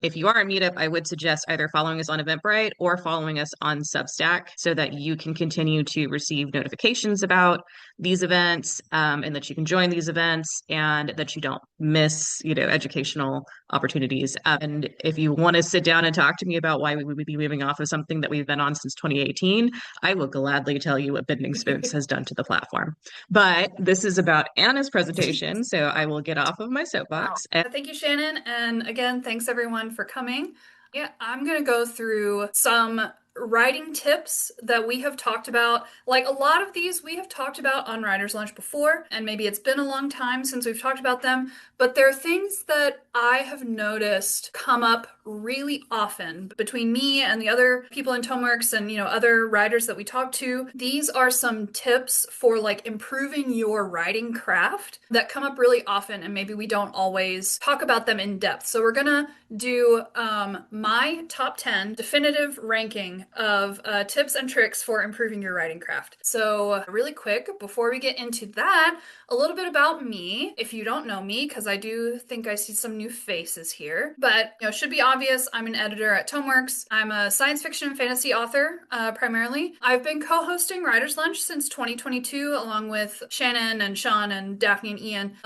if you are a meetup, I would suggest either following us on Eventbrite or following us on Substack so that you can continue to receive notifications about these events, and that you can join these events and that you don't miss, educational opportunities. And if you want to sit down and talk to me about why we would be moving off of something that we've been on since 2018, I will gladly tell you what Bending Spoons has done to the platform. But this is about Anna's presentation, so I will get off of my Wow. soapbox. And Thank you, Shannon. And again, thanks everyone for coming. Yeah, I'm going to go through some writing tips that we have talked about. Like a lot of these we have talked about on Writer's Lunch before, and maybe it's been a long time since we've talked about them, but there are things that I have noticed come up really often between me and the other people in Tomeworks and, other writers that we talk to. These are some tips for like improving your writing craft that come up really often, and maybe we don't always talk about them in depth. So we're gonna do my top 10 definitive ranking of tips and tricks for improving your writing craft. So, really quick, before we get into that, a little bit about me. If you don't know me, because I do think I see some new faces here, but it should be obvious. I'm an editor at Tomeworks. I'm a science fiction and fantasy author, primarily. I've been co-hosting Writer's Lunch since 2022, along with Shannon and Sean and Daphne and Ian.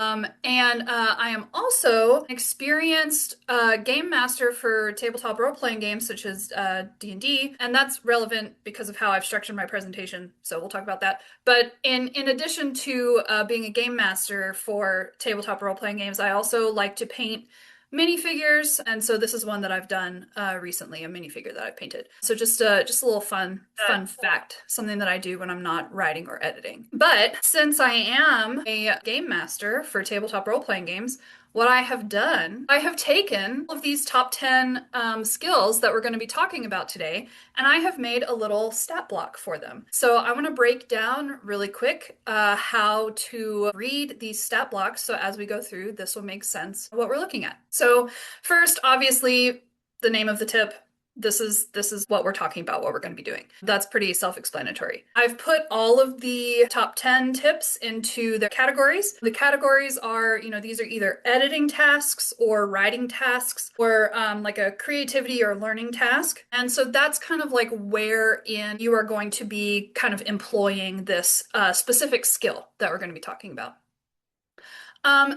And I am also an experienced game master for tabletop role-playing games such as D&D, and that's relevant because of how I've structured my presentation. So we'll talk about that. But in addition to being a game master for tabletop role-playing games, I also like to paint minifigures, and so this is one that I've done recently, a minifigure that I've painted. So just a little fun fact, something that I do when I'm not writing or editing. But since I am a game master for tabletop role-playing games, what I have done, I have taken all of these top 10 skills that we're going to be talking about today, and I have made a little stat block for them. So I want to break down really quick how to read these stat blocks. So as we go through, this will make sense what we're looking at. So first, obviously, the name of the tip. This is what we're talking about, what we're going to be doing. That's pretty self-explanatory. I've put all of the top 10 tips into the categories. The categories are, these are either editing tasks or writing tasks or like a creativity or learning task. And so that's kind of like wherein you are going to be kind of employing this specific skill that we're going to be talking about.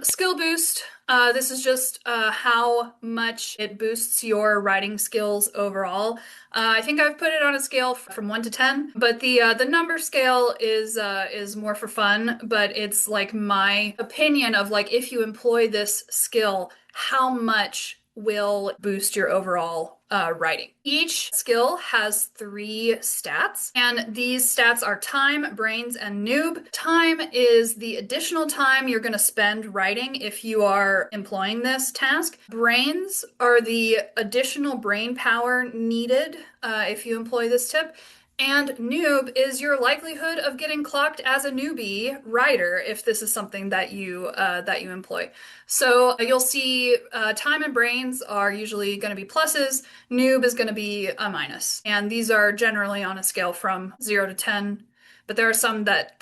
Skill boost. This is just how much it boosts your writing skills overall. I think I've put it on a scale from 1 to 10, but the number scale is more for fun, but it's like my opinion of like if you employ this skill, how much will boost your overall writing. Each skill has 3 stats, and these stats are time, brains, and noob. Time is the additional time you're going to spend writing if you are employing this task. Brains are the additional brain power needed if you employ this tip. And noob is your likelihood of getting clocked as a newbie writer if this is something that you employ. So you'll see time and brains are usually going to be pluses. Noob is going to be a minus, and these are generally on a scale from 0 to 10. But there are some that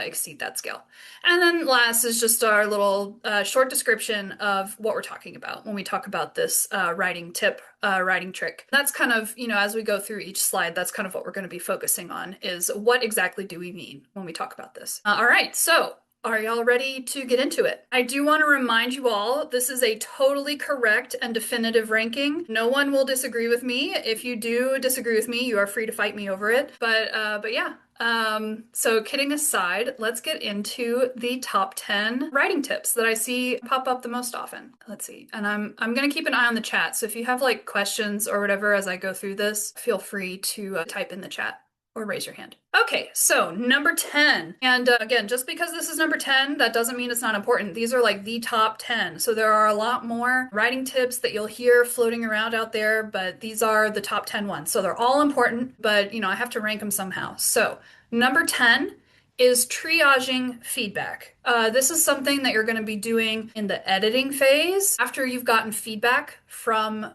exceed that scale. And then last is just our little short description of what we're talking about when we talk about this writing tip, writing trick. That's kind of, as we go through each slide, that's kind of what we're going to be focusing on is what exactly do we mean when we talk about this. All right, so are y'all ready to get into it? I do want to remind you all, this is a totally correct and definitive ranking. No one will disagree with me. If you do disagree with me, you are free to fight me over it. But yeah. So kidding aside, let's get into the top 10 writing tips that I see pop up the most often. Let's see. And I'm gonna keep an eye on the chat. So if you have like questions or whatever as I go through this, feel free to type in the chat or raise your hand. Okay, so number 10. And again, just because this is number 10, that doesn't mean it's not important. These are like the top 10. So there are a lot more writing tips that you'll hear floating around out there, but these are the top 10 ones. So they're all important, but I have to rank them somehow. So number 10 is triaging feedback. This is something that you're going to be doing in the editing phase after you've gotten feedback from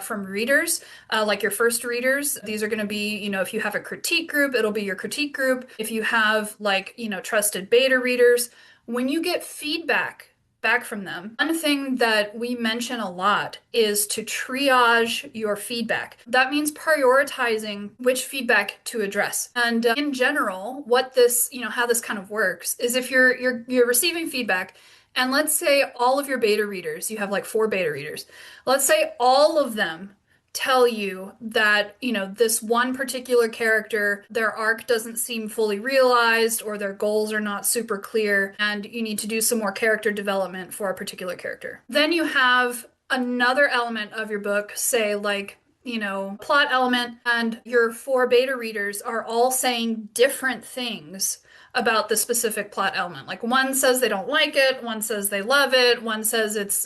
readers, like your first readers. These are going to be, if you have a critique group, it'll be your critique group. If you have like, trusted beta readers, when you get feedback back from them, one thing that we mention a lot is to triage your feedback. That means prioritizing which feedback to address. And in general, what this, how this kind of works is if you're receiving feedback, and let's say all of your beta readers, you have like 4 beta readers, let's say all of them tell you that, this one particular character, their arc doesn't seem fully realized or their goals are not super clear, and you need to do some more character development for a particular character. Then you have another element of your book, say like, plot element, and your 4 beta readers are all saying different things about the specific plot element. Like one says they don't like it, one says they love it, one says it's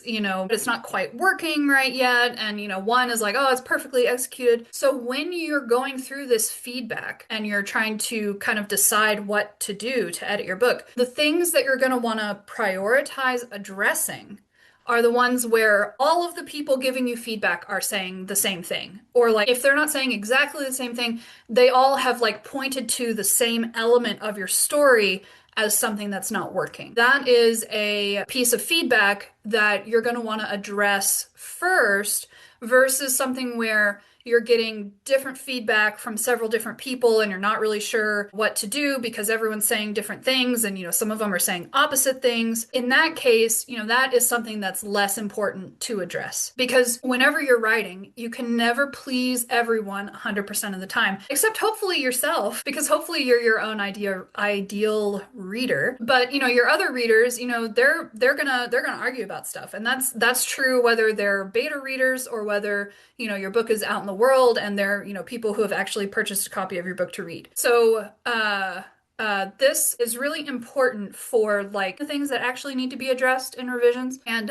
not quite working right yet, and one is like, oh, it's perfectly executed. So when you're going through this feedback and you're trying to kind of decide what to do to edit your book, the things that you're going to want to prioritize addressing are the ones where all of the people giving you feedback are saying the same thing. Or like if they're not saying exactly the same thing, they all have like pointed to the same element of your story as something that's not working. That is a piece of feedback that you're going to want to address first versus something where you're getting different feedback from several different people and you're not really sure what to do because everyone's saying different things and some of them are saying opposite things. In that case, that is something that's less important to address, because whenever you're writing, you can never please everyone 100% of the time, except hopefully yourself, because hopefully you're your own ideal reader. But your other readers, they're gonna argue about stuff, and that's true whether they're beta readers or whether your book is out in the world and they're people who have actually purchased a copy of your book to read. So this is really important for like the things that actually need to be addressed in revisions, and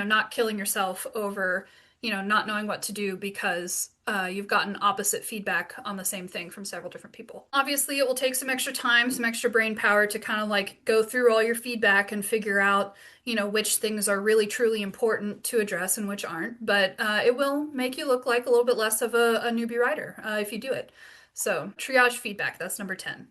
not killing yourself over not knowing what to do because you've gotten opposite feedback on the same thing from several different people. Obviously, it will take some extra time, some extra brain power to kind of like go through all your feedback and figure out which things are really truly important to address and which aren't. But it will make you look like a little bit less of a newbie writer if you do it. So triage feedback, that's number 10.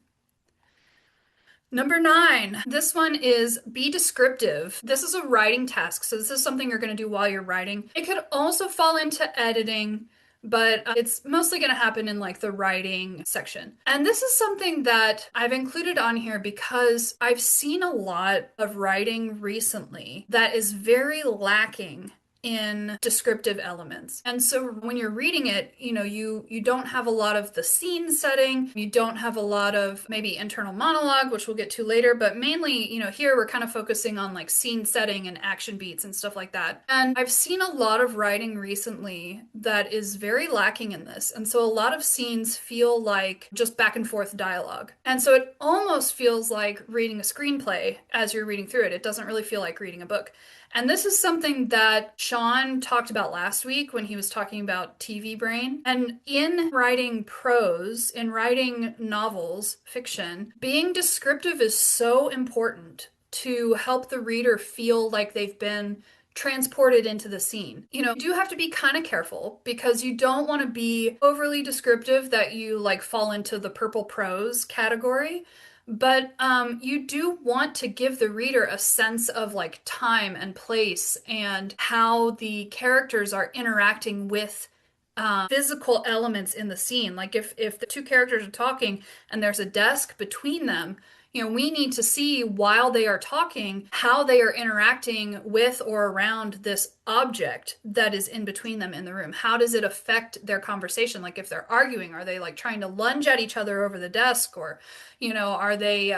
Number 9, this one is be descriptive. This is a writing task, so this is something you're going to do while you're writing. It could also fall into editing, but it's mostly going to happen in like the writing section. And this is something that I've included on here because I've seen a lot of writing recently that is very lacking in descriptive elements. And so when you're reading it, you don't have a lot of the scene setting, you don't have a lot of maybe internal monologue, which we'll get to later, but mainly, here we're kind of focusing on like scene setting and action beats and stuff like that. And I've seen a lot of writing recently that is very lacking in this. And so a lot of scenes feel like just back and forth dialogue. And so it almost feels like reading a screenplay as you're reading through it. It doesn't really feel like reading a book. And this is something that Sean talked about last week when he was talking about TV brain. And in writing prose, in writing novels, fiction, being descriptive is so important to help the reader feel like they've been transported into the scene. You do have to be kind of careful because you don't want to be overly descriptive that you like fall into the purple prose category. But you do want to give the reader a sense of like time and place and how the characters are interacting with physical elements in the scene. Like if the 2 characters are talking and there's a desk between them, we need to see while they are talking how they are interacting with or around this object that is in between them in the room. How does it affect their conversation? Like if they're arguing, are they like trying to lunge at each other over the desk, or are they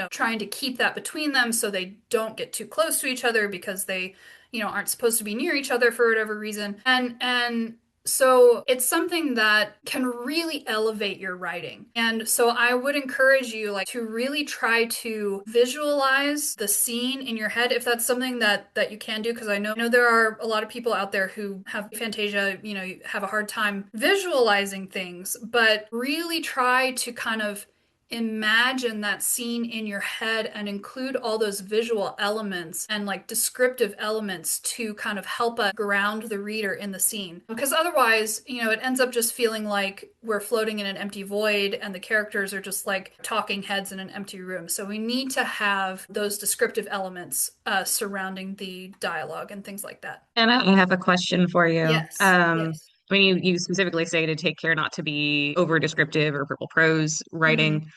trying to keep that between them so they don't get too close to each other because they aren't supposed to be near each other for whatever reason. And so it's something that can really elevate your writing. And so I would encourage you to really try to visualize the scene in your head if that's something that you can do, because I know there are a lot of people out there who have aphantasia, have a hard time visualizing things, but really try to kind of imagine that scene in your head and include all those visual elements and like descriptive elements to kind of help us ground the reader in the scene. Because otherwise, it ends up just feeling like we're floating in an empty void and the characters are just like talking heads in an empty room. So we need to have those descriptive elements surrounding the dialogue and things like that. And I have a question for you. Yes, yes. I mean, you specifically say to take care not to be over descriptive or purple prose Mhm. writing.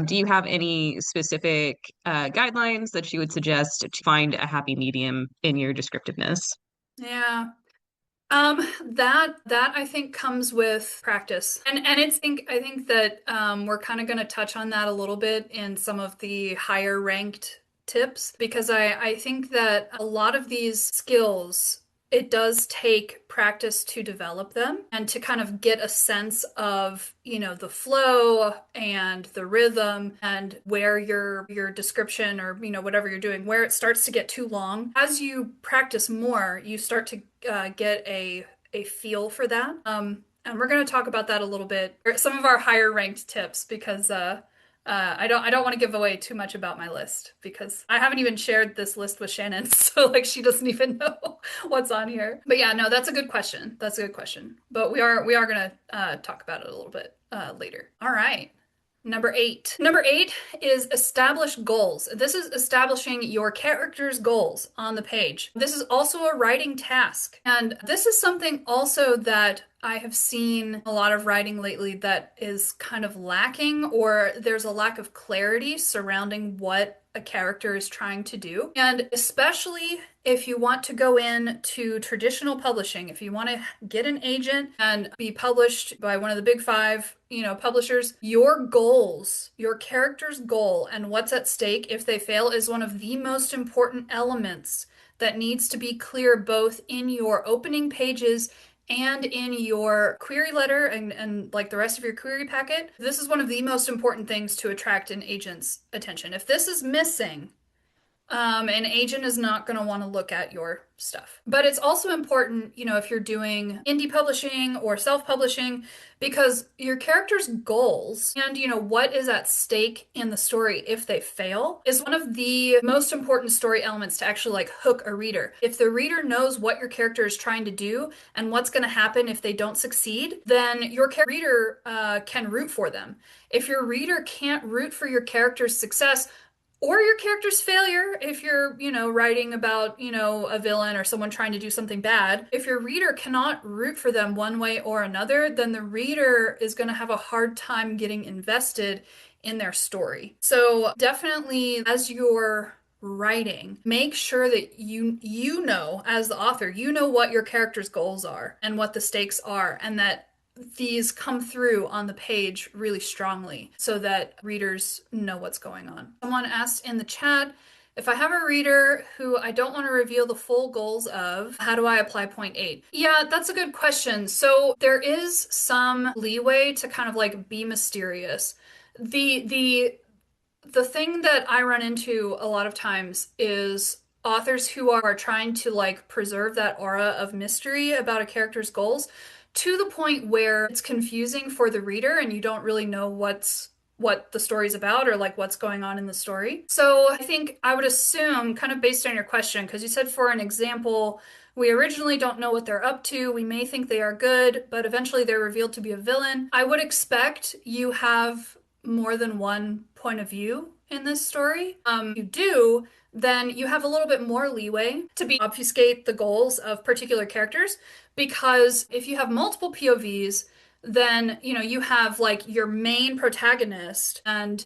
Do you have any specific guidelines that you would suggest to find a happy medium in your descriptiveness? Yeah. That I think comes with practice. And I think that we're kind of going to touch on that a little bit in some of the higher ranked tips because I think that a lot of these skills it does take practice to develop them and to kind of get a sense of, the flow and the rhythm and where your description or, whatever you're doing, where it starts to get too long. As you practice more, you start to get a feel for that. And we're going to talk about that a little bit, or some of our higher ranked tips, because I don't want to give away too much about my list because I haven't even shared this list with Shannon, so like she doesn't even know what's on here. But yeah, no, that's a good question. That's a good question. But we are gonna talk about it a little bit later. All right. Number eight. Number eight is establish goals. This is establishing your character's goals on the page. This is also a writing task. And this is something also that I have seen a lot of writing lately that is kind of lacking, or there's a lack of clarity surrounding what a character is trying to do. And especially if you want to go into traditional publishing, if you want to get an agent and be published by one of the big five, publishers, your goals, your character's goal, and what's at stake if they fail is one of the most important elements that needs to be clear both in your opening pages and in your query letter and like the rest of your query packet. This is one of the most important things to attract an agent's attention. If this is missing, an agent is not going to want to look at your stuff. But it's also important, if you're doing indie publishing or self-publishing, because your character's goals and, what is at stake in the story if they fail is one of the most important story elements to actually like hook a reader. If the reader knows what your character is trying to do and what's going to happen if they don't succeed, then your reader can root for them. If your reader can't root for your character's success, or your character's failure if you're, writing about, a villain or someone trying to do something bad. If your reader cannot root for them one way or another, then the reader is going to have a hard time getting invested in their story. So definitely as you're writing, make sure that you know as the author, you know what your character's goals are and what the stakes are, and that these come through on the page really strongly so that readers know what's going on. Someone asked in the chat, if I have a reader who I don't want to reveal the full goals of, how do I apply point 8? Yeah, that's a good question. So there is some leeway to kind of like be mysterious. The thing that I run into a lot of times is authors who are trying to like preserve that aura of mystery about a character's goals to the point where it's confusing for the reader and you don't really know what the story's about or like what's going on in the story. So I think I would assume, kind of based on your question, because you said for an example, we originally don't know what they're up to. We may think they are good, but eventually they're revealed to be a villain. I would expect you have more than one point of view in this story. You do, then you have a little bit more leeway to be obfuscate the goals of particular characters, because if you have multiple POVs, then you have like your main protagonist and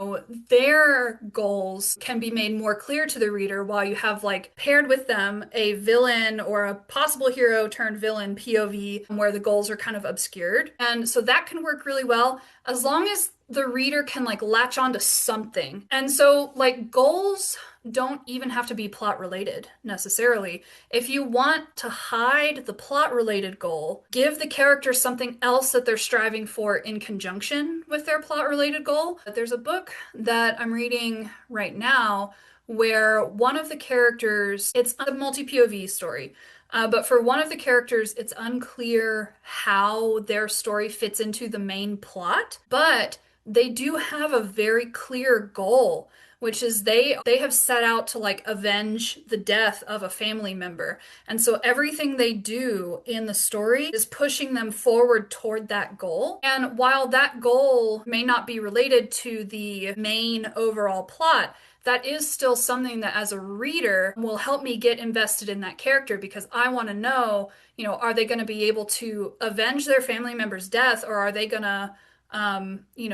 their goals can be made more clear to the reader, while you have like paired with them a villain or a possible hero turned villain POV where the goals are kind of obscured. And so that can work really well as long as the reader can like latch onto something. And so like goals don't even have to be plot related necessarily. If you want to hide the plot related goal, give the character something else that they're striving for in conjunction with their plot related goal. There's a book that I'm reading right now where one of the characters, it's a multi POV story. But for one of the characters, it's unclear how their story fits into the main plot. But they do have a very clear goal, which is they have set out to like avenge the death of a family member. And so everything they do in the story is pushing them forward toward that goal. And while that goal may not be related to the main overall plot, that is still something that as a reader will help me get invested in that character because I want to know, are they going to be able to avenge their family member's death, or are they going to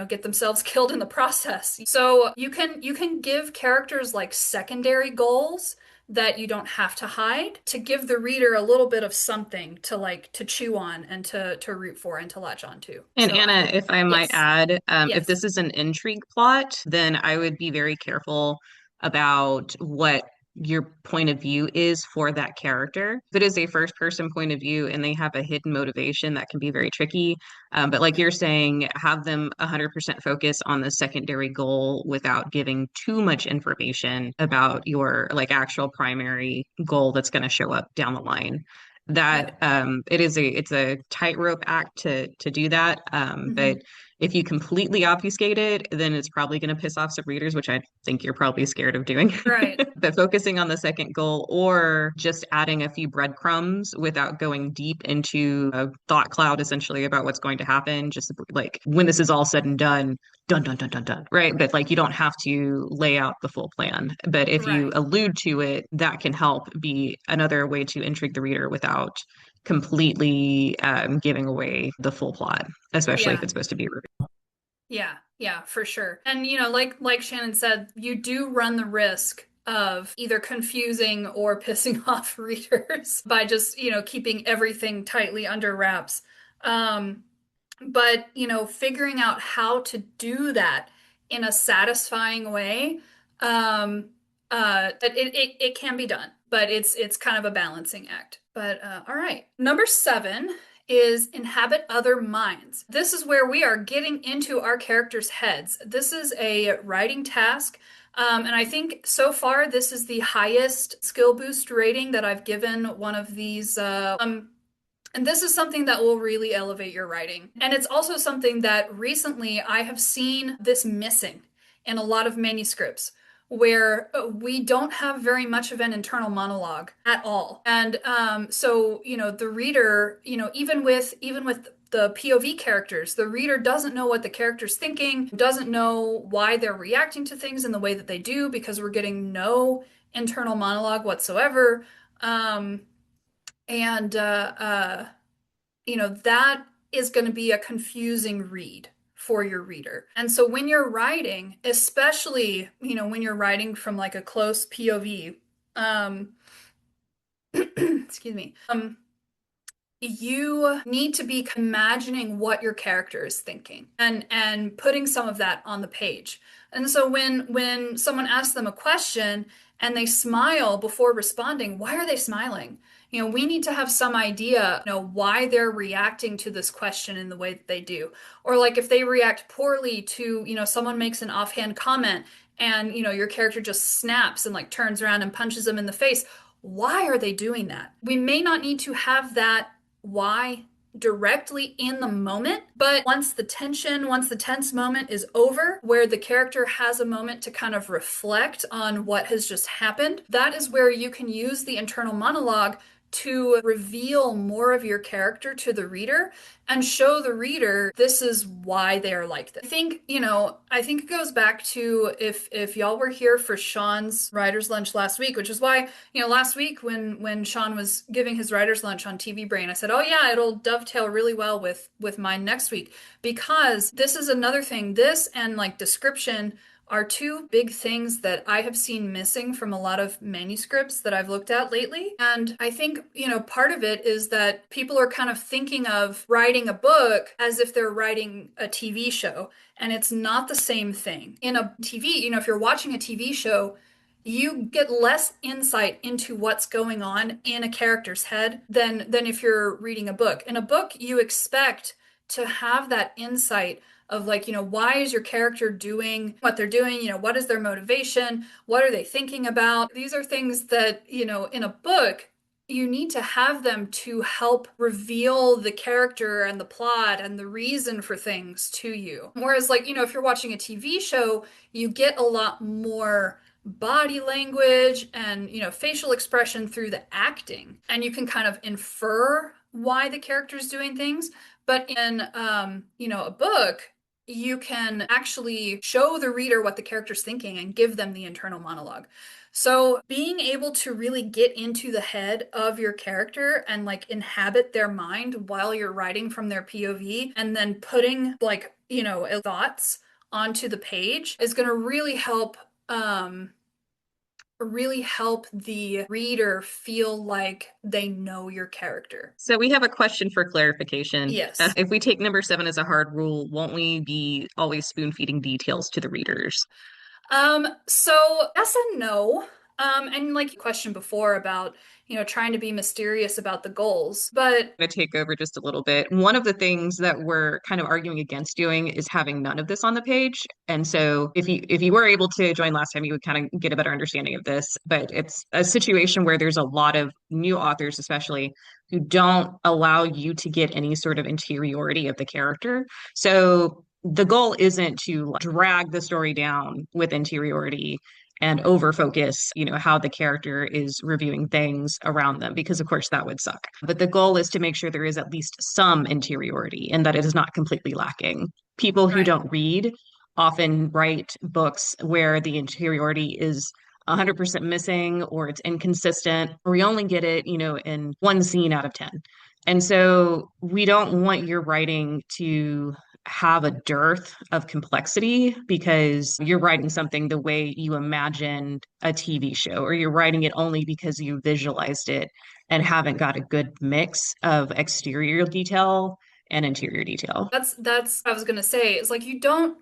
get themselves killed in the process. So you can give characters like secondary goals that you don't have to hide to give the reader a little bit of something to like to chew on and to root for and to latch on to. And So I Anna, hope, if I might yes, add, if yes. this is an intrigue plot, then I would be very careful about what your point of view is for that character. If it is a first person point of view and they have a hidden motivation, that can be very tricky. But like you're saying, have them 100% focus on the secondary goal without giving too much information about your like actual primary goal that's going to show up down the line. Yeah. That it's a tightrope act to do that. But Hmm. if you completely obfuscate it, then it's probably going to piss off some readers, which I think you're probably scared of doing. Right. But focusing on the second goal or just adding a few breadcrumbs without going deep into a thought cloud essentially about what's going to happen, just like when this is all said and done, dun dun dun dun dun, right? But like you don't have to lay out the full plan. But if you Right. allude to it, that can help be another way to intrigue the reader without completely giving away the full plot, especially if Yeah. it's supposed to be. Yeah, yeah, for sure. And like Shannon said, you do run the risk of either confusing or pissing off readers by just, keeping everything tightly under wraps. Um, but, figuring out how to do that in a satisfying way, um, it can be done, but it's kind of a balancing act. But all right. Number 7 is inhabit other minds. This is where we are getting into our characters' heads. This is a writing task. And I think so far this is the highest skill boost rating that I've given one of these. And this is something that will really elevate your writing. And it's also something that recently I have seen this missing in a lot of manuscripts where we don't have very much of an internal monologue at all. And so, the reader, even with the POV characters, the reader doesn't know what the character's thinking, doesn't know why they're reacting to things in the way that they do because we're getting no internal monologue whatsoever. Um, and that is going to be a confusing read for your reader. And so when you're writing, especially, when you're writing from like a close POV, um, excuse me, you need to be imagining what your character is thinking and putting some of that on the page. And so when someone asks them a question and they smile before responding, why are they smiling? We need to have some idea, why they're reacting to this question in the way that they do. Or like if they react poorly to, someone makes an offhand comment and, your character just snaps and like turns around and punches them in the face. Why are they doing that? We may not need to have that why directly in the moment, but once the tense moment is over, where the character has a moment to kind of reflect on what has just happened, that is where you can use the internal monologue to reveal more of your character to the reader and show the reader this is why they're like this. I think it goes back to if y'all were here for Sean's writer's lunch last week, which is why, last week when Sean was giving his writer's lunch on TV Brain, I said, "Oh yeah, it'll dovetail really well with mine next week." Because this is another thing, this and like description are two big things that I have seen missing from a lot of manuscripts that I've looked at lately. And I think, part of it is that people are kind of thinking of writing a book as if they're writing a TV show, and it's not the same thing. In a TV, if you're watching a TV show, you get less insight into what's going on in a character's head than if you're reading a book. In a book, you expect to have that insight of like, why is your character doing what they're doing? What is their motivation? What are they thinking about? These are things that, in a book, you need to have them to help reveal the character and the plot and the reason for things to you. Whereas, like, if you're watching a TV show, you get a lot more body language and, facial expression through the acting. And you can kind of infer why the character's doing things. But in, a book, you can actually show the reader what the character's thinking and give them the internal monologue. So being able to really get into the head of your character and like inhabit their mind while you're writing from their POV and then putting like, thoughts onto the page is going to really help the reader feel like they know your character. So we have a question for clarification. Yes. If we take number 7 as a hard rule, won't we be always spoon feeding details to the readers? So yes and no. And like you questioned before about, trying to be mysterious about the goals, but I'm going to take over just a little bit. One of the things that we're kind of arguing against doing is having none of this on the page. And so if you were able to join last time, you would kind of get a better understanding of this. But it's a situation where there's a lot of new authors, especially, who don't allow you to get any sort of interiority of the character. So the goal isn't to drag the story down with interiority and over focus, how the character is reviewing things around them, because of course that would suck. But the goal is to make sure there is at least some interiority and that it is not completely lacking. People who right. don't read often write books where the interiority is 100% missing or it's inconsistent, or we only get it, in one scene out of 10. And so we don't want your writing to have a dearth of complexity because you're writing something the way you imagined a TV show, or you're writing it only because you visualized it and haven't got a good mix of exterior detail and interior detail. That's I was gonna say. It's like you don't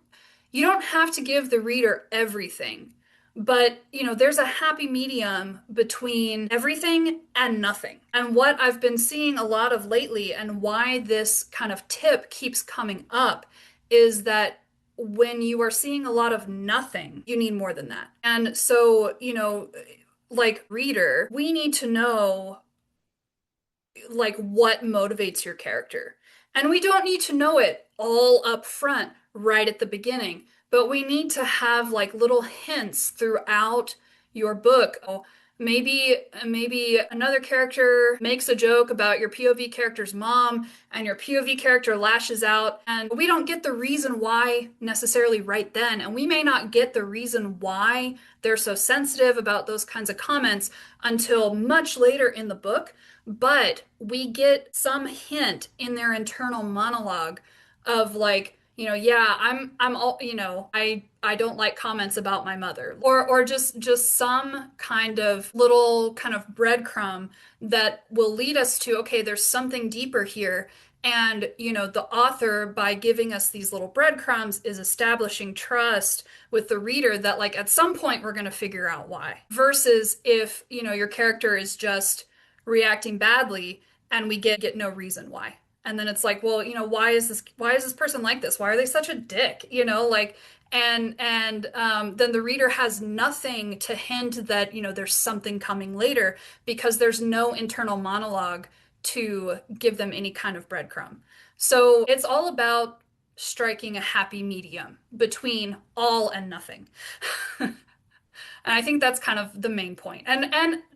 have to give the reader everything, but there's a happy medium between everything and nothing. And what I've been seeing a lot of lately, and why this kind of tip keeps coming up, is that when you are seeing a lot of nothing, you need more than that. And so, like reader, we need to know like what motivates your character. And we don't need to know it all up front right at the beginning, but we need to have like little hints throughout your book. Oh, maybe another character makes a joke about your POV character's mom and your POV character lashes out, and we don't get the reason why necessarily right then, and we may not get the reason why they're so sensitive about those kinds of comments until much later in the book, but we get some hint in their internal monologue of like, yeah, I'm all, I don't like comments about my mother, or just some kind of little kind of breadcrumb that will lead us to, okay, there's something deeper here. And, the author, by giving us these little breadcrumbs, is establishing trust with the reader that, like, at some point we're going to figure out why. Versus if, your character is just reacting badly and we get no reason why. And then it's like, well, why is this person like this? Why are they such a dick? Like, and then the reader has nothing to hint that, there's something coming later because there's no internal monologue to give them any kind of breadcrumb. So it's all about striking a happy medium between all and nothing. And I think that's kind of the main point. And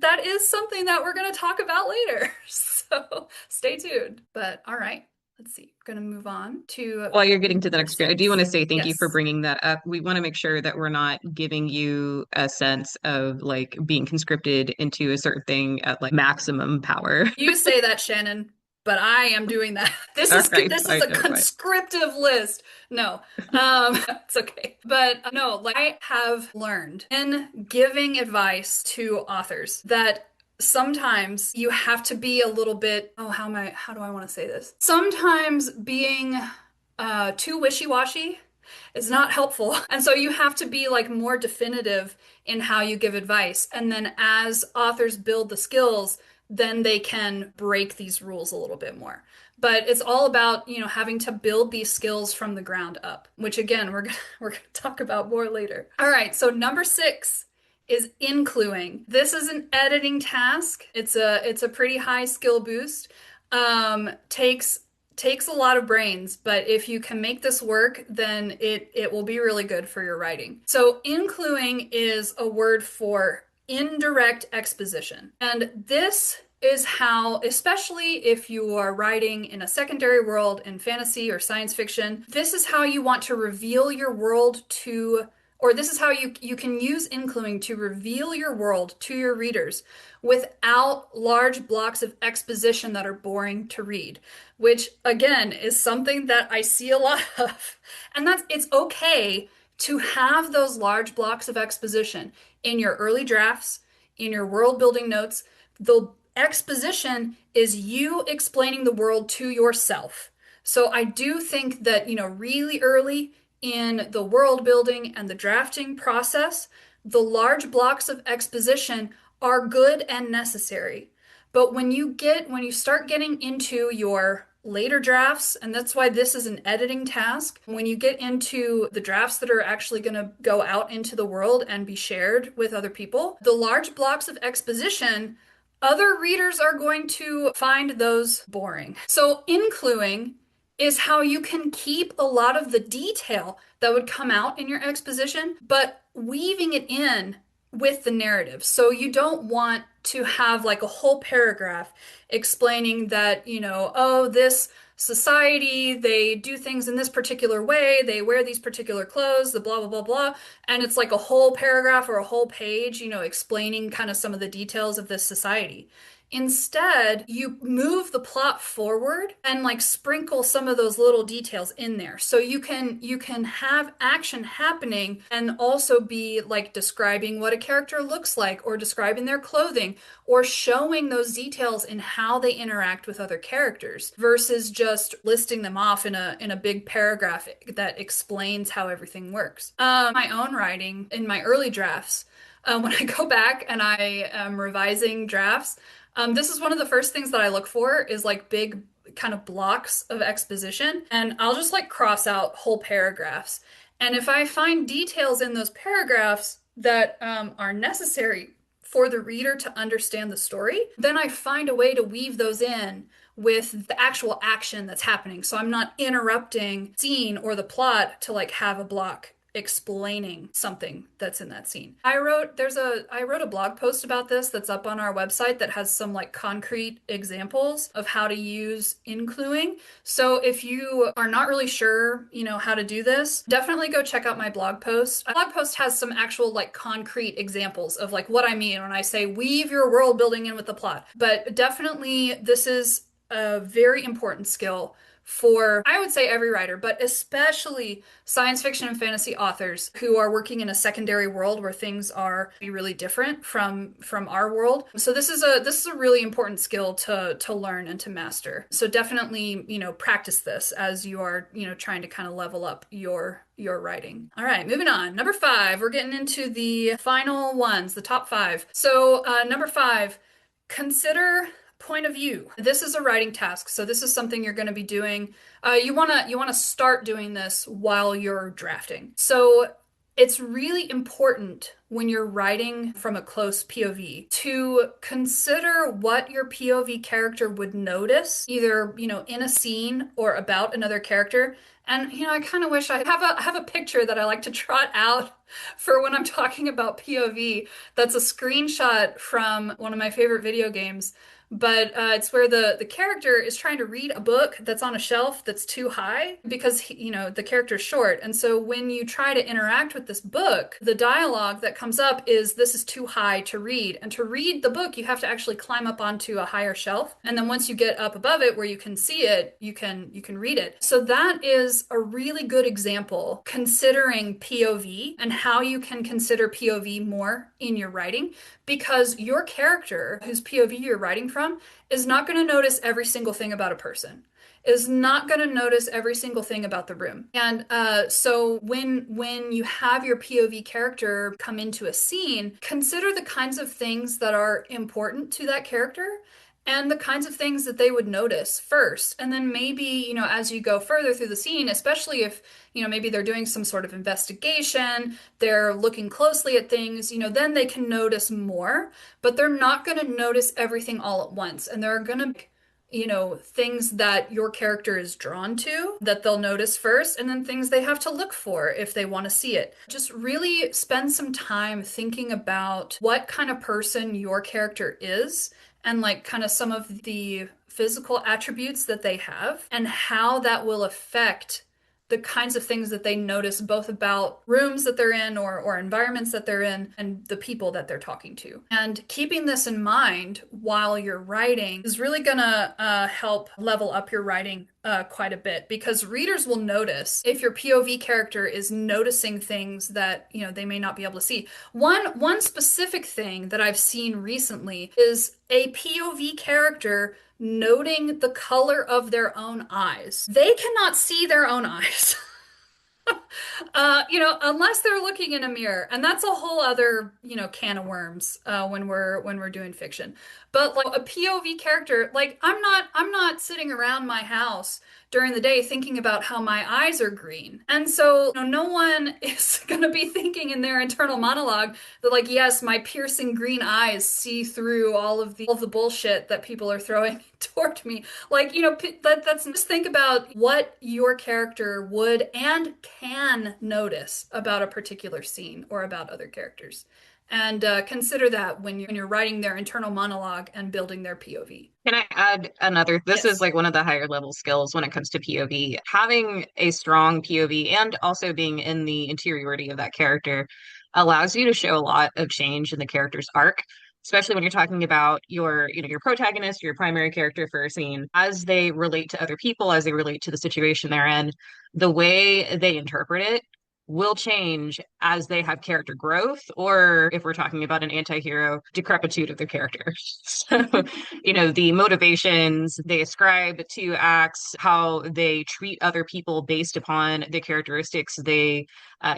that is something that we're going to talk about later. So stay tuned. But all right, let's see. We're going to move on to. While you're getting to the next, I do want to say thank you for Yes. bringing that up. We want to make sure that we're not giving you a sense of like being conscripted into a certain thing at like maximum power. You say that, Shannon, but I am doing that. This All is right, this is fine, a no, fine. conscriptive list. No, it's okay. But no, like I have learned in giving advice to authors that sometimes you have to be a little bit, oh, how do I want to say this? Sometimes being too wishy-washy is not helpful. And so you have to be like more definitive in how you give advice. And then as authors build the skills, then they can break these rules a little bit more. But it's all about, having to build these skills from the ground up, which again, we're gonna talk about more later. All right, so number 6 is incluing. This is an editing task. It's a pretty high skill boost. Takes a lot of brains, but if you can make this work, then it will be really good for your writing. So incluing is a word for indirect exposition. And this is how, especially if you are writing in a secondary world in fantasy or science fiction, this is how you want to reveal your world to, or this is how you can use incluing to reveal your world to your readers without large blocks of exposition that are boring to read, which again is something that I see a lot of. And it's okay to have those large blocks of exposition in your early drafts, in your world building notes. The exposition is you explaining the world to yourself. So I do think that, really early in the world building and the drafting process, the large blocks of exposition are good and necessary. But when you start getting into your later drafts, and that's why this is an editing task, when you get into the drafts that are actually going to go out into the world and be shared with other people, the large blocks of exposition, other readers are going to find those boring. So including is how you can keep a lot of the detail that would come out in your exposition, but weaving it in with the narrative. So you don't want to have like a whole paragraph explaining that, oh, this society, they do things in this particular way, they wear these particular clothes, the blah, blah, blah, blah. And it's like a whole paragraph or a whole page, explaining kind of some of the details of this society. Instead, you move the plot forward and like sprinkle some of those little details in there. So you can have action happening and also be like describing what a character looks like or describing their clothing or showing those details in how they interact with other characters versus just listing them off in a big paragraph that explains how everything works. My own writing in my early drafts, when I go back and I am revising drafts, this is one of the first things that I look for is like big kind of blocks of exposition, and I'll just like cross out whole paragraphs. And if I find details in those paragraphs that are necessary for the reader to understand the story, then I find a way to weave those in with the actual action that's happening. So I'm not interrupting scene or the plot to like have a block explaining something that's in that scene. I wrote a blog post about this that's up on our website that has some like concrete examples of how to use including. So if you are not really sure, how to do this, definitely go check out my blog post. My blog post has some actual like concrete examples of like what I mean when I say weave your world building in with the plot. But definitely this is a very important skill for, I would say, every writer, but especially science fiction and fantasy authors who are working in a secondary world where things are really different from our world. So this is a really important skill to learn and to master. So definitely, practice this as you are, trying to kind of level up your writing. All right, moving on. Number 5, we're getting into the final ones, the top 5. So number 5, consider point of view. This is a writing task, so this is something you're going to be doing. You want to start doing this while you're drafting. So it's really important when you're writing from a close POV to consider what your POV character would notice, either, in a scene or about another character. And, I kind of wish I have a picture that I like to trot out for when I'm talking about POV. That's a screenshot from one of my favorite video games. But it's where the character is trying to read a book that's on a shelf that's too high because, the character's short. And so when you try to interact with this book, the dialogue that comes up is this is too high to read. And to read the book, you have to actually climb up onto a higher shelf. And then once you get up above it where you can see it, you can read it. So that is a really good example considering POV and how you can consider POV more in your writing, because your character whose POV you're writing from is not going to notice every single thing about a person, is not going to notice every single thing about the room. And so when you have your POV character come into a scene, consider the kinds of things that are important to that character and the kinds of things that they would notice first. And then maybe, as you go further through the scene, especially if, maybe they're doing some sort of investigation, they're looking closely at things, then they can notice more, but they're not going to notice everything all at once. And there are going to be, things that your character is drawn to that they'll notice first, and then things they have to look for if they want to see it. Just really spend some time thinking about what kind of person your character is and like kind of some of the physical attributes that they have and how that will affect the kinds of things that they notice both about rooms that they're in or environments that they're in and the people that they're talking to. And keeping this in mind while you're writing is really gonna help level up your writing quite a bit because readers will notice if your POV character is noticing things that they may not be able to see. One specific thing that I've seen recently is a POV character noting the color of their own eyes. They cannot see their own eyes. Unless they're looking in a mirror, and that's a whole other, can of worms when we're doing fiction. But like a POV character, like I'm not sitting around my house during the day thinking about how my eyes are green. And so, no one is going to be thinking in their internal monologue that like, yes, my piercing green eyes see through all of the bullshit that people are throwing toward me. Like, that's just think about what your character would and can notice about a particular scene or about other characters. And consider that when you're writing their internal monologue and building their POV. Can I add another? This is Yes. like one of the higher level skills when it comes to POV. Having a strong POV and also being in the interiority of that character allows you to show a lot of change in the character's arc, especially when you're talking about your protagonist, your primary character for a scene, as they relate to other people, as they relate to the situation they're in, the way they interpret it will change as they have character growth, or if we're talking about an anti-hero, decrepitude of their character. So, the motivations they ascribe to acts, how they treat other people based upon the characteristics they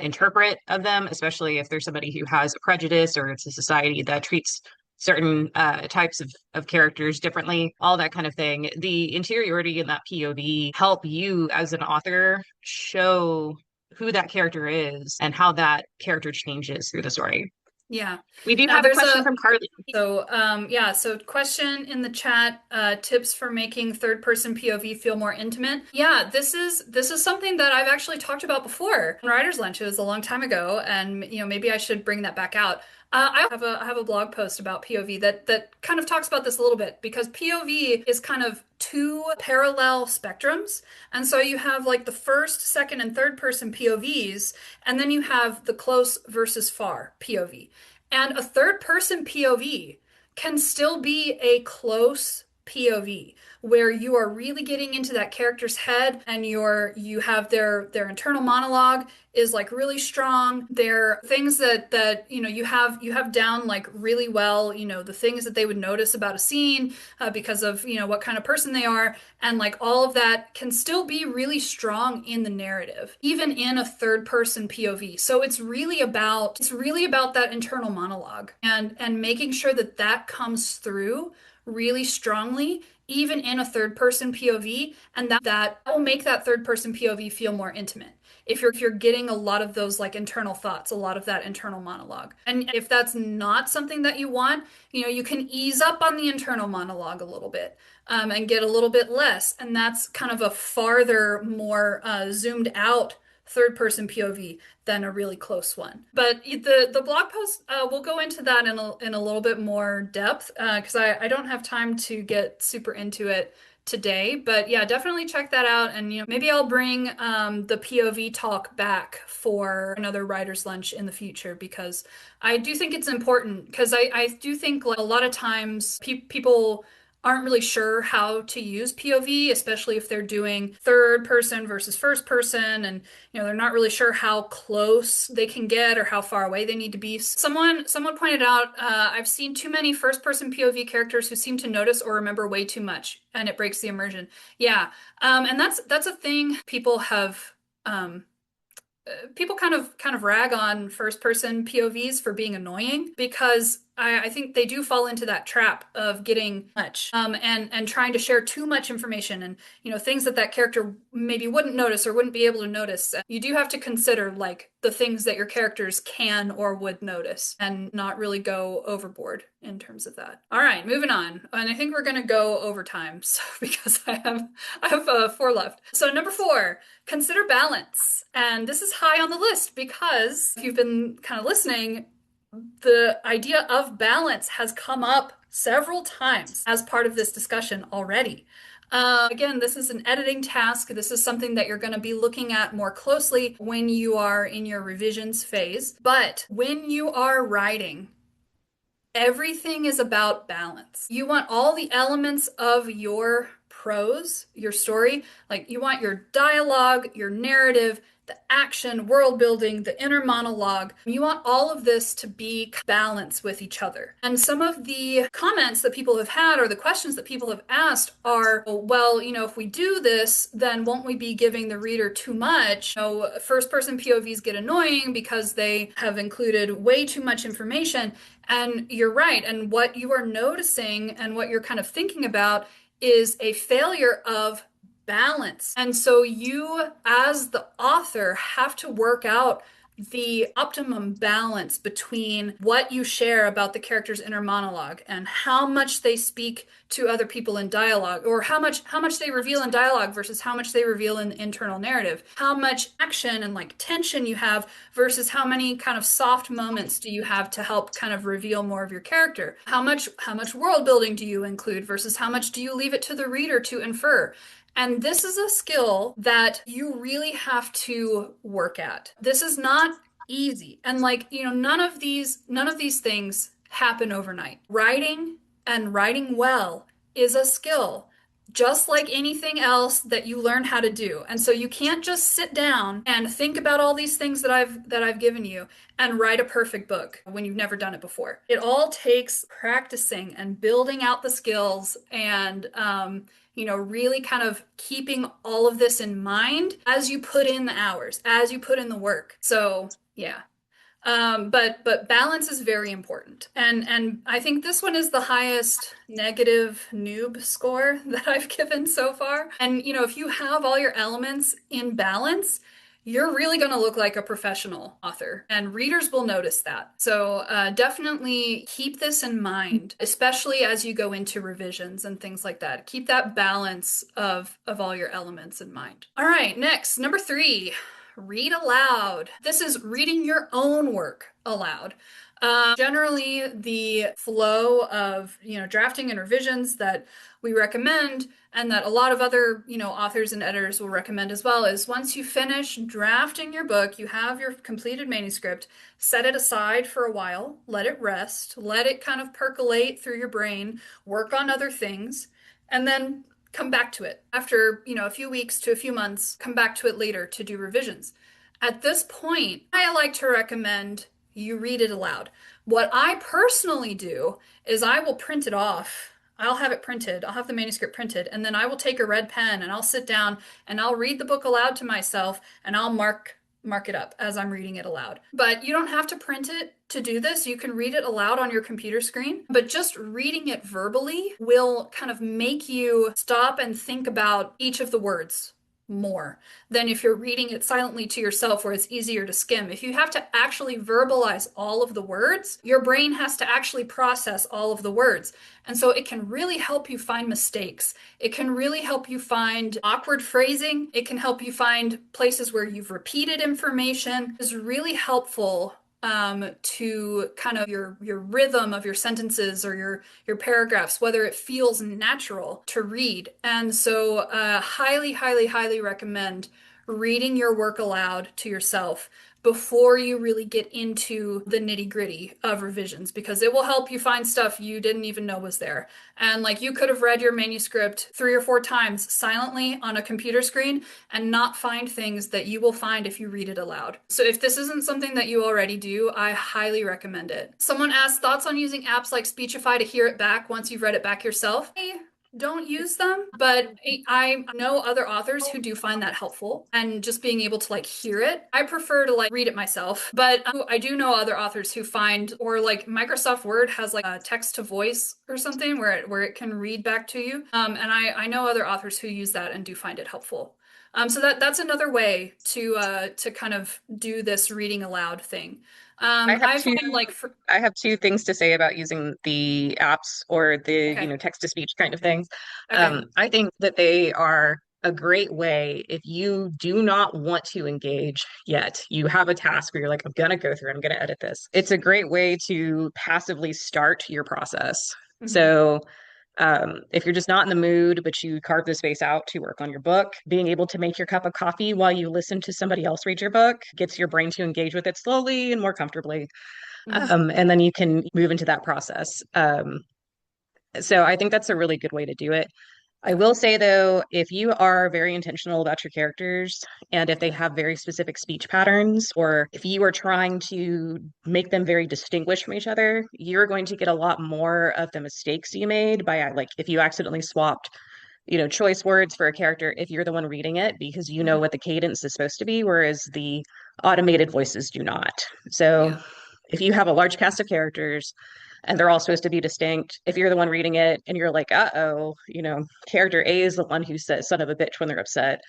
interpret of them, especially if there's somebody who has a prejudice or it's a society that treats certain types of characters differently, all that kind of thing. The interiority in that POV help you as an author show who that character is and how that character changes through the story. Yeah. We do Now have a there's question a from Carly. so yeah, so question in the chat, tips for making third person POV feel more intimate. Yeah, this is something that I've actually talked about before in Writer's Lunch. It was a long time ago, and maybe I should bring that back out. I have a blog post about POV that kind of talks about this a little bit because POV is kind of two parallel spectrums. And so you have like the first, second, and third person POVs, and then you have the close versus far POV. And a third person POV can still be a close POV where you are really getting into that character's head and you have their internal monologue is like really strong. They're things that you have down like really well, the things that they would notice about a scene because of what kind of person they are, and like all of that can still be really strong in the narrative, even in a third person POV. So it's really about that internal monologue and making sure that that comes through really strongly even in a third person POV, and that will make that third person POV feel more intimate. If you're getting a lot of those like internal thoughts, a lot of that internal monologue. And if that's not something that you want, you can ease up on the internal monologue a little bit, and get a little bit less. And that's kind of a farther, more zoomed out third person POV than a really close one. But the blog post, we'll go into that in a little bit more depth because I don't have time to get super into it today. But yeah, definitely check that out. And maybe I'll bring the POV talk back for another writer's lunch in the future because I do think it's important because I do think like a lot of times people aren't really sure how to use POV, especially if they're doing third person versus first person, and they're not really sure how close they can get or how far away they need to be. Someone pointed out, I've seen too many first person POV characters who seem to notice or remember way too much, and it breaks the immersion. Yeah, and that's a thing people have. People kind of rag on first person POVs for being annoying because I think they do fall into that trap of getting much and trying to share too much information and things that that character maybe wouldn't notice or wouldn't be able to notice. You do have to consider like the things that your characters can or would notice and not really go overboard in terms of that. All right, moving on. And I think we're going to go over time so, because I have 4 left. So number 4, consider balance. And this is high on the list because if you've been kind of listening, the idea of balance has come up several times as part of this discussion already. Again, this is an editing task. This is something that you're going to be looking at more closely when you are in your revisions phase. But when you are writing, everything is about balance. You want all the elements of your prose, your story, like you want your dialogue, your narrative, the action, world building, the inner monologue. You want all of this to be balanced with each other. And some of the comments that people have had or the questions that people have asked are, well, if we do this, then won't we be giving the reader too much? First person POVs get annoying because they have included way too much information. And you're right. And what you are noticing and what you're kind of thinking about is a failure of balance. And so you, as the author, have to work out the optimum balance between what you share about the character's inner monologue and how much they speak to other people in dialogue, or how much they reveal in dialogue versus how much they reveal in the internal narrative, how much action and like tension you have versus how many kind of soft moments do you have to help kind of reveal more of your character, how much world building do you include versus how much do you leave it to the reader to infer. And this is a skill that you really have to work at. This is not easy. And none of these things happen overnight. Writing and writing well is a skill, just like anything else that you learn how to do. And so you can't just sit down and think about all these things that I've given you and write a perfect book when you've never done it before. It all takes practicing and building out the skills and really kind of keeping all of this in mind as you put in the hours, as you put in the work. So yeah. But balance is very important. And I think this one is the highest negative noob score that I've given so far. And if you have all your elements in balance, you're really going to look like a professional author, and readers will notice that. So definitely keep this in mind, especially as you go into revisions and things like that. Keep that balance of all your elements in mind. All right, next, number 3, read aloud. This is reading your own work aloud. Generally, the flow of drafting and revisions that we recommend, and that a lot of other authors and editors will recommend as well, is once you finish drafting your book, you have your completed manuscript, set it aside for a while, let it rest, let it kind of percolate through your brain, work on other things, and then come back to it after a few weeks to a few months. Come back to it later to do revisions. At this point, I like to recommend you read it aloud. What I personally do is I will print it off. I'll have it printed. I'll have the manuscript printed, and then I will take a red pen and I'll sit down and I'll read the book aloud to myself, and I'll mark it up as I'm reading it aloud. But you don't have to print it to do this. You can read it aloud on your computer screen, but just reading it verbally will kind of make you stop and think about each of the words more than if you're reading it silently to yourself, where it's easier to skim. If you have to actually verbalize all of the words, your brain has to actually process all of the words. And so it can really help you find mistakes. It can really help you find awkward phrasing. It can help you find places where you've repeated information. It's really helpful to kind of your rhythm of your sentences or your paragraphs, whether it feels natural to read. And so highly, highly, highly recommend reading your work aloud to yourself before you really get into the nitty-gritty of revisions, because it will help you find stuff you didn't even know was there. And you could have read your manuscript 3 or 4 times silently on a computer screen and not find things that you will find if you read it aloud. So if this isn't something that you already do, I highly recommend it. Someone asked thoughts on using apps like Speechify to hear it back once you've read it back yourself. I don't use them, but I know other authors who do find that helpful and just being able to like hear it. I prefer to like read it myself, but I do know other authors who find, or like Microsoft Word has like a text to voice or something where it can read back to you. And I know other authors who use that and do find it helpful. So that's another way to kind of do this reading aloud thing. I have I two find like for, I have two things to say about using the apps or the, okay, text to speech kind of things. okay, I think that they are a great way if you do not want to engage yet. You have a task where you're like, I'm gonna go through, I'm gonna edit this. It's a great way to passively start your process. hmm, So if you're just not in the mood, but you carve the space out to work on your book, being able to make your cup of coffee while you listen to somebody else read your book gets your brain to engage with it slowly and more comfortably. hmm. And then you can move into that process. So I think that's a really good way to do it. I Yeah. will say though, if you are very intentional about your characters and if they have very specific speech patterns, or if you are trying to make them very distinguished from each other, you're going to get a lot more of the mistakes you made by like if you accidentally swapped, choice words for a character if you're the one reading it because you know Mhm. what the cadence is supposed to be, whereas the automated voices do not. So Yeah. if you have a large cast of characters and they're all supposed to be distinct, if you're the one reading it and you're like, uh-oh, character A is the one who says son of a bitch when they're upset,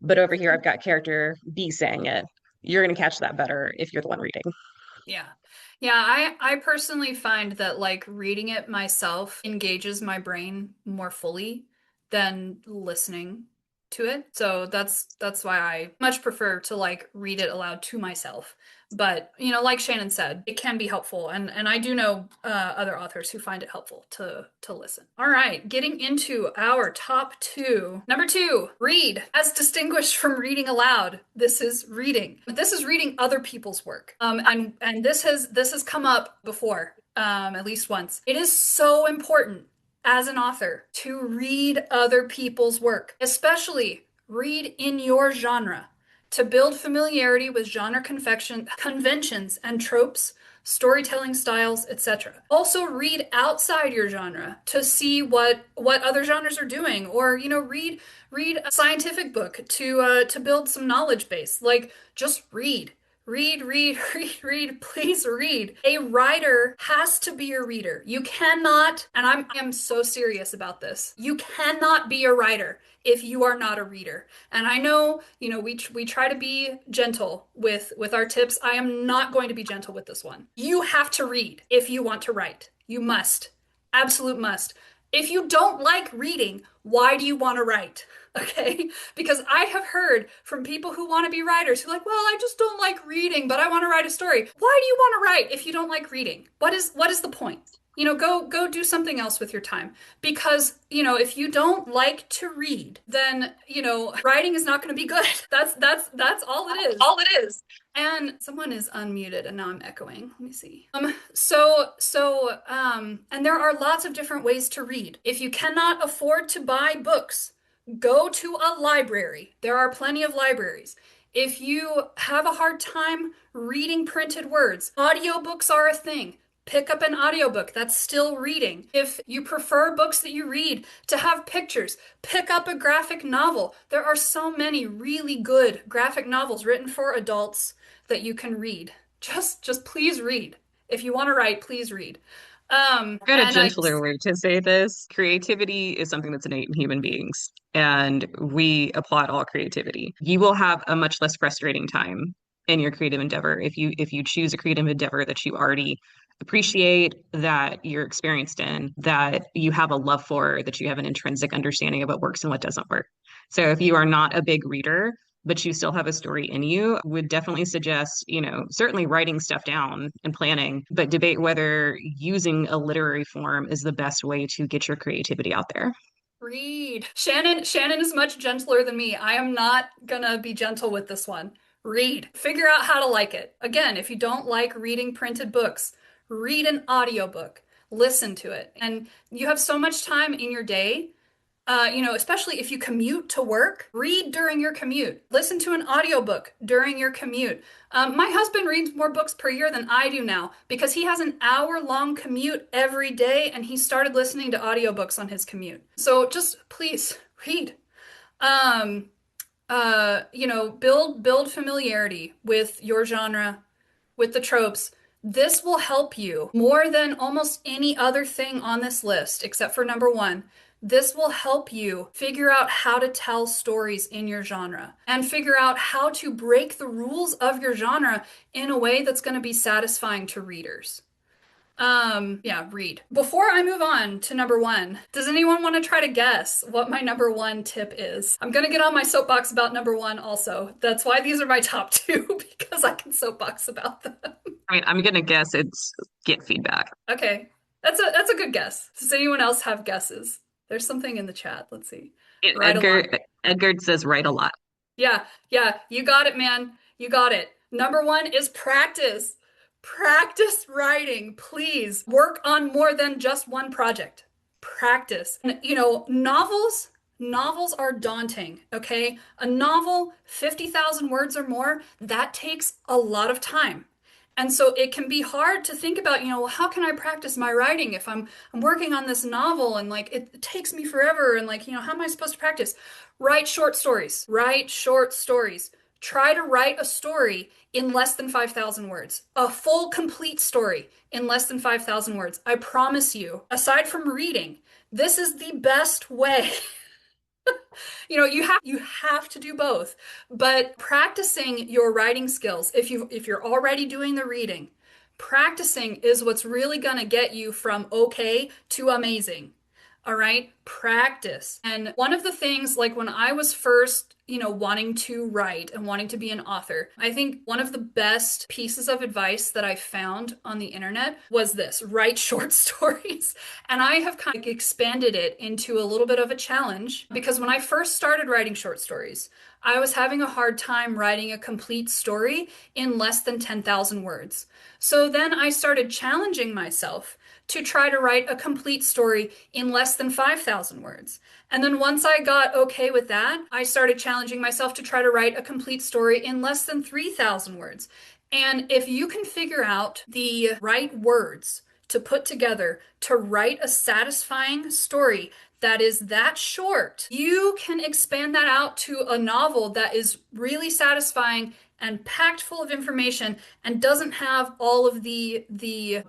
but over here I've got character B saying it. You're going to catch that better if you're the one reading. Yeah. Yeah, I personally find that like reading it myself engages my brain more fully than listening to it. So that's why I much prefer to like read it aloud to myself. But, like Shannon said, it can be helpful and I do know other authors who find it helpful to listen. All right, getting into our top two. Number two, read. As distinguished from reading aloud, this is reading. This is reading other people's work. And this has come up before, at least once. It is so important as an author to read other people's work, especially read in your genre to build familiarity with genre conventions and tropes, storytelling styles, etc. Also read outside your genre to see what other genres are doing, or read a scientific book to build some knowledge base. Like just read. Read, read, read, read, please read. A writer has to be a reader. You cannot, and I am so serious about this. You cannot be a writer if you are not a reader. And I know, we try to be gentle with our tips. I am not going to be gentle with this one. You have to read if you want to write. You must. Absolute must. If you don't like reading, why do you want to write? Okay? Because I have heard from people who want to be writers who are like, well, I just don't like reading, but I want to write a story. Why do you want to write if you don't like reading? What is the point? Go do something else with your time. Because, if you don't like to read, then, writing is not going to be good. That's all it is. All it is. And someone is unmuted and now I'm echoing. Let me see. And there are lots of different ways to read. If you cannot afford to buy books, go to a library. There are plenty of libraries. If you have a hard time reading printed words, audiobooks are a thing. Pick up an audiobook. That's still reading. If you prefer books that you read to have pictures, pick up a graphic novel. There are so many really good graphic novels written for adults that you can read. Just please read. If you want to write, please read. I've got a And I gentler way to say this. Creativity is something that's innate in human beings, and we applaud all creativity. You will have a much less frustrating time in your creative endeavor if you choose a creative endeavor that you already appreciate, that you're experienced in, that you have a love for, that you have an intrinsic understanding of what works and what doesn't work. So if you are not a big reader, but you still have a story in you, would definitely suggest, certainly writing stuff down and planning, but debate whether using a literary form is the best way to get your creativity out there. read. Shannon is much gentler than me. I am not gonna be gentle with this one. Read. Figure out how to like it. Again, if you don't like reading printed books, read an audiobook. Listen to it. And you have so much time in your day. Especially if you commute to work, read during your commute. Listen to an audiobook during your commute. My husband reads more books per year than I do now because he has an hour-long commute every day and he started listening to audiobooks on his commute. So just please read. Um, build familiarity with your genre, with the tropes. This will help you more than almost any other thing on this list, except for number one. This will help you figure out how to tell stories in your genre and figure out how to break the rules of your genre in a way that's going to be satisfying to readers. Yeah, read. Before I move on to number one, does anyone want to try to guess what my number one tip is? I'm gonna get on my soapbox about number one also. That's why these are my top two, because I can soapbox about them. I mean, I'm gonna guess it's get feedback. Okay. That's a good guess. Does anyone else have guesses? There's something in the chat. Let's see. Right Edgar along. Edgar says write a lot. Yeah, yeah, you got it, man. You got it. Number one is practice. Practice writing, please. Work on more than just one project. Practice. And, novels are daunting, okay? A novel, 50,000 words or more, that takes a lot of time. And so it can be hard to think about, well, how can I practice my writing if I'm working on this novel and like it takes me forever and like, how am I supposed to practice? Write short stories. Write short stories. Try to write a story in less than 5,000 words. A full, complete story in less than 5,000 words. I promise you, aside from reading, this is the best way. You have to do both. But practicing your writing skills, if you're already doing the reading, practicing is what's really going to get you from okay to amazing. All right, practice. And one of the things, like when I was first, wanting to write and wanting to be an author, I think one of the best pieces of advice that I found on the internet was this: write short stories. And I have kind of expanded it into a little bit of a challenge because when I first started writing short stories, I was having a hard time writing a complete story in less than 10,000 words. So then I started challenging myself to try to write a complete story in less than 5,000 words. And then once I got okay with that, I started challenging myself to try to write a complete story in less than 3,000 words. And if you can figure out the right words to put together to write a satisfying story that is that short, you can expand that out to a novel that is really satisfying and packed full of information and doesn't have all of the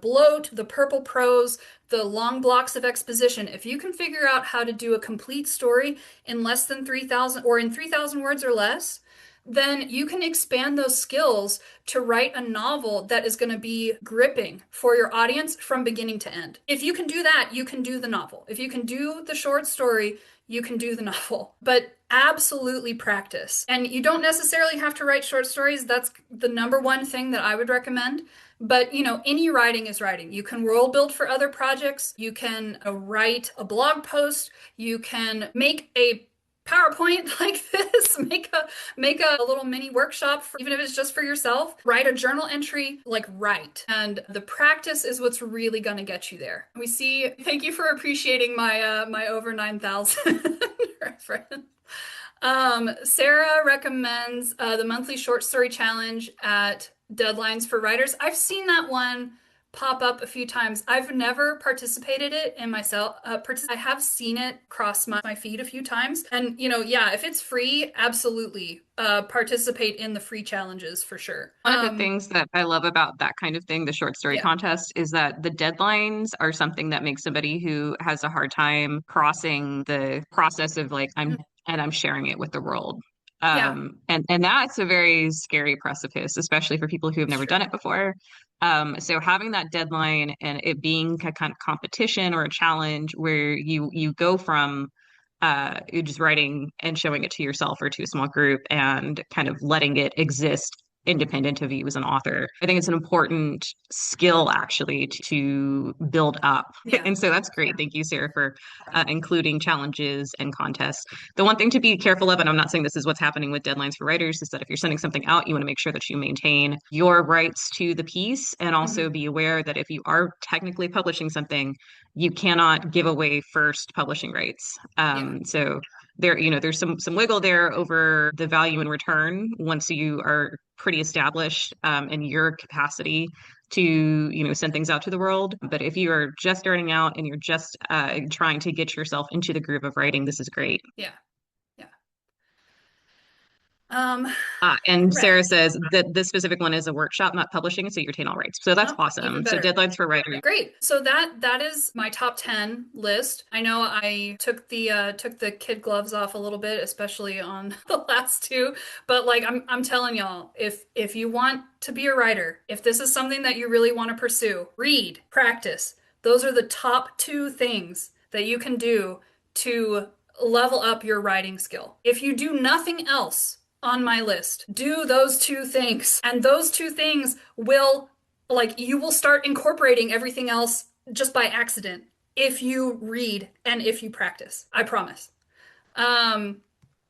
bloat, the purple prose, the long blocks of exposition. If you can figure out how to do a complete story in less than 3,000 or in 3,000 words or less, then you can expand those skills to write a novel that is going to be gripping for your audience from beginning to end. If you can do that, you can do the novel. If you can do the short story, you can do the novel. But absolutely practice. And you don't necessarily have to write short stories. That's the number one thing that I would recommend. But any writing is writing. You can world build for other projects. You can write a blog post. You can make a PowerPoint like this, make a little mini workshop for, even if it's just for yourself, write a journal entry, like write. And the practice is what's really going to get you there. Thank you for appreciating my over 9,000 reference. Sarah recommends the monthly short story challenge at Deadlines for Writers. I've seen that one pop up a few times. I've never participated it in myself. I have seen it cross my feed a few times. And, yeah, if it's free, absolutely participate in the free challenges for sure. One of the things that I love about that kind of thing, the short story contest, is that the deadlines are something that makes somebody who has a hard time crossing the process of like, I'm sharing it with the world. And that's a very scary precipice, especially for people who have never done it before. So having that deadline and it being a kind of competition or a challenge where you go from you're just writing and showing it to yourself or to a small group and kind of letting it exist independent of you as an author. I think it's an important skill actually to build up. Yeah. And so that's great. Thank you, Sarah, for including challenges and contests. The one thing to be careful of, and I'm not saying this is what's happening with deadlines for writers, is that if you're sending something out, you want to make sure that you maintain your rights to the piece and also Mhm. be aware that if you are technically publishing something, you cannot give away first publishing rights. Yeah. So there, there's some wiggle there over the value in return once you are pretty established in your capacity to, send things out to the world. But if you are just starting out and you're just trying to get yourself into the groove of writing, this is great. Yeah. Yeah. Um, And right. Sarah says that this specific one is a workshop, not publishing, so you retain all rights. So that's Oh, even awesome. So better. deadlines for writers. Great. So that is my top 10 list. I know I took the kid gloves off a little bit, especially on the last two, but like I'm telling y'all, if you want to be a writer, if this is something that you really want to pursue, read, practice. Those are the top two things that you can do to level up your writing skill. If you do nothing else on my list, do those two things. And those two things will like you will start incorporating everything else just by accident if you read and if you practice. I promise. Um,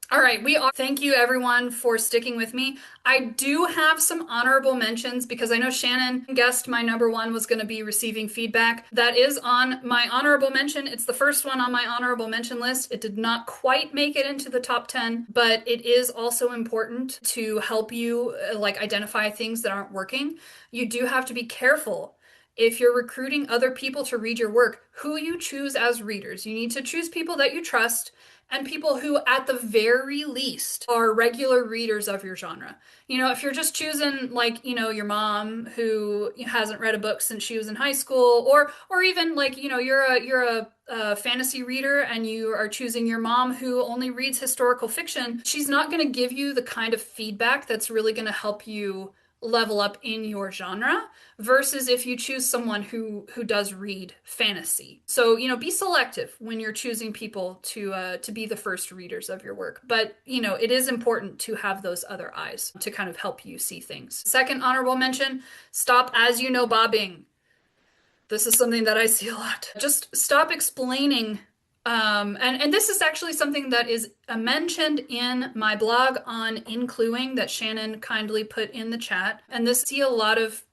all right, we are. Thank you everyone for sticking with me. I do have some honorable mentions because I know Shannon guessed my number one was going to be receiving feedback. That is on my honorable mention. It's the first one on my honorable mention list. It did not quite make it into the top 10, but it is also important to help you like identify things that aren't working. You do have to be careful if you're recruiting other people to read your work, who you choose as readers. You need to choose people that you trust and people who, at the very least, are regular readers of your genre. You know, if you're just choosing, like, your mom who hasn't read a book since she was in high school, or even like, you're a fantasy reader and you are choosing your mom who only reads historical fiction, she's not going to give you the kind of feedback that's really going to help you level up in your genre versus if you choose someone who does read fantasy. So, be selective when you're choosing people to be the first readers of your work. But, it is important to have those other eyes to kind of help you see things. Second honorable mention, stop as you know bobbing. This is something that I see a lot. Just stop explaining. And this is actually something that is mentioned in my blog on including that Shannon kindly put in the chat. And this see a lot of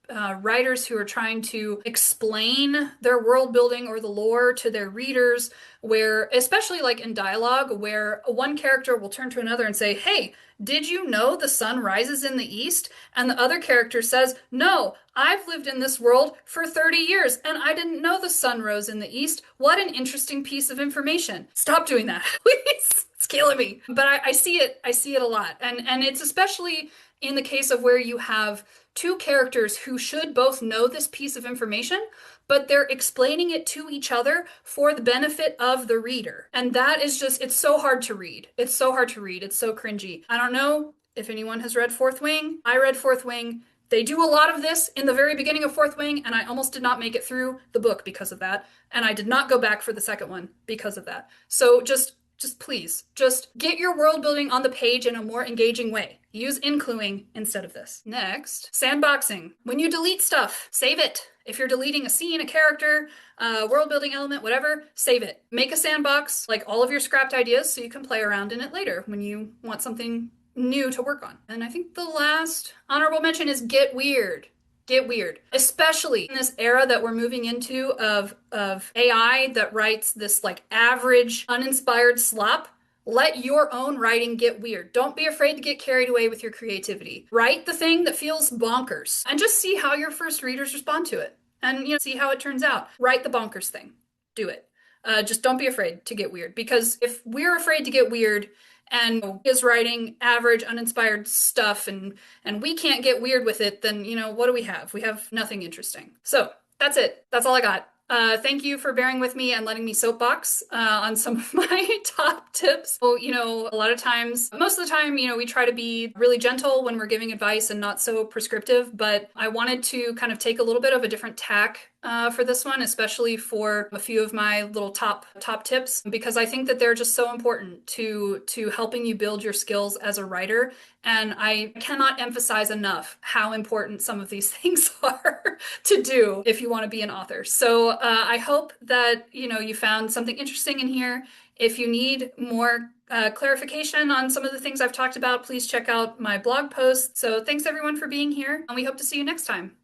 writers who are trying to explain their world building or the lore to their readers, where, especially like in dialogue, where one character will turn to another and say, "Hey, did you know the sun rises in the east?" And the other character says, "No, I've lived in this world for 30 years and I didn't know the sun rose in the east. What an interesting piece of information." Stop doing that, please. It's killing me. But I see it. I see it a lot. And it's especially in the case of where you have two characters who should both know this piece of information, but they're explaining it to each other for the benefit of the reader. And that is just, it's so hard to read. It's so hard to read. It's so cringy. I don't know if anyone has read Fourth Wing. I read Fourth Wing. They do a lot of this in the very beginning of Fourth Wing, and I almost did not make it through the book because of that. And I did not go back for the second one because of that. So just please, just get your world building on the page in a more engaging way. Use incluing instead of this. Next, sandboxing. When you delete stuff, save it. If you're deleting a scene, a character, world building element, whatever, save it. Make a sandbox, like all of your scrapped ideas, so you can play around in it later when you want something new to work on. And I think the last honorable mention is get weird. Get weird, especially in this era that we're moving into of AI that writes this like average, uninspired slop. Let your own writing get weird. Don't be afraid to get carried away with your creativity. Write the thing that feels bonkers and just see how your first readers respond to it and see how it turns out. Write the bonkers thing. Do it. Just don't be afraid to get weird, because if we're afraid to get weird and is writing average uninspired stuff and we can't get weird with it, then what do we have? We have nothing interesting. So that's it. That's all I got. Thank you for bearing with me and letting me soapbox on some of my top tips. So, a lot of times, most of the time, we try to be really gentle when we're giving advice and not so prescriptive, but I wanted to kind of take a little bit of a different tack for this one, especially for a few of my little top tips, because I think that they're just so important to helping you build your skills as a writer. And I cannot emphasize enough how important some of these things are to do if you want to be an author. So I hope that you found something interesting in here. If you need more clarification on some of the things I've talked about, please check out my blog post. So thanks everyone for being here, and we hope to see you next time.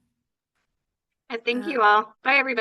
And thank you all. Bye, everybody.